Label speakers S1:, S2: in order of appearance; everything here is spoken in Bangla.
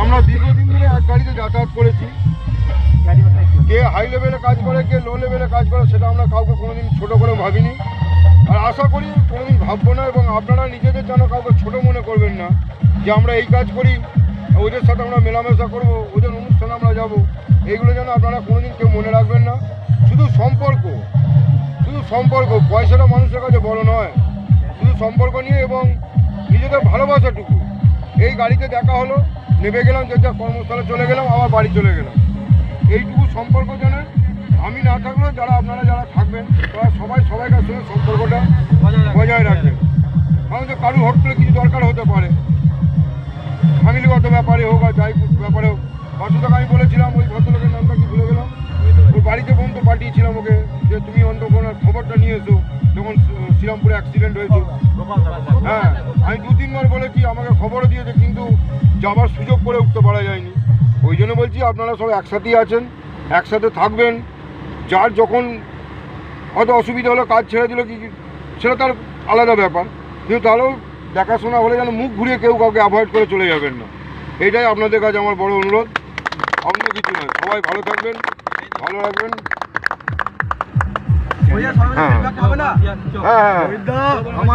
S1: আমরা দীর্ঘদিন ধরে এক গাড়িতে যাতায়াত করেছি। কে হাই লেভেলে কাজ করে, কে লো লেভেলে কাজ করে, সেটা আমরা কাউকে কোনোদিন ছোট করে ভাবিনি, আর আশা করি কোনোদিন ভাববো না। এবং আপনারা নিজেদের যেন কাউকে ছোট মনে করবেন না যে আমরা এই কাজ করি, ওদের সাথে আমরা মেলামেশা করব, ওদের অনুষ্ঠানে আমরা যাব, এইগুলো যেন আপনারা কোনোদিন কেউ মনে রাখবেন না। শুধু সম্পর্ক, পয়সাটা মানুষের কাছে বড় নয়, শুধু সম্পর্ক নিয়ে এবং নিজেদের ভালোবাসাটুকু। এই গাড়িতে দেখা হলো, নেমে গেলাম, যে যা কর্মস্থলে চলে গেলাম, আবার বাড়ি চলে গেলাম। এইটুকু সম্পর্ক যেন আমি না থাকলেও আপনারা যারা থাকবেন তারা সবাইকার সঙ্গে সম্পর্কটা বজায় রাখবেন। কারণ যে কারুর হট করে কিছু দরকার হতে পারে, ফ্যামিলিগত ব্যাপারে হোক আর যাই ব্যাপারে হোক। ভদ্রলোক আমি বলেছিলাম, ওই ভদ্রলোকের নামটা কি ভুলে গেলাম, ওই বাড়িতে পর্যন্ত পাঠিয়েছিলাম ওকে যে তুমি অন্তত খবরটা নিয়ে এসো যখন শ্রীরামপুরে অ্যাক্সিডেন্ট হয়েছে। হ্যাঁ, আমি 2-3 বার বলেছি, আমাকে খবরও দিয়েছে, কিন্তু যাবার সুযোগ করে উঠতে পারা যায়নি। ওই জন্য বলছি আপনারা সব একসাথেই আছেন, একসাথে থাকবেন। যার যখন হয়তো অসুবিধা হলো, কাজ ছেড়ে দিল, কি সেটা তার আলাদা ব্যাপার, কিন্তু তাহলেও দেখাশোনা হলে যেন মুখ ঘুরিয়ে কেউ কাউকে অ্যাভয়েড করে চলে যাবেন না। এইটাই আপনাদের কাছে আমার বড় অনুরোধ। অন্য কিছু নয়, সবাই ভালো থাকবেন, ভালো রাখবেন। হ্যাঁ হ্যাঁ হ্যাঁ।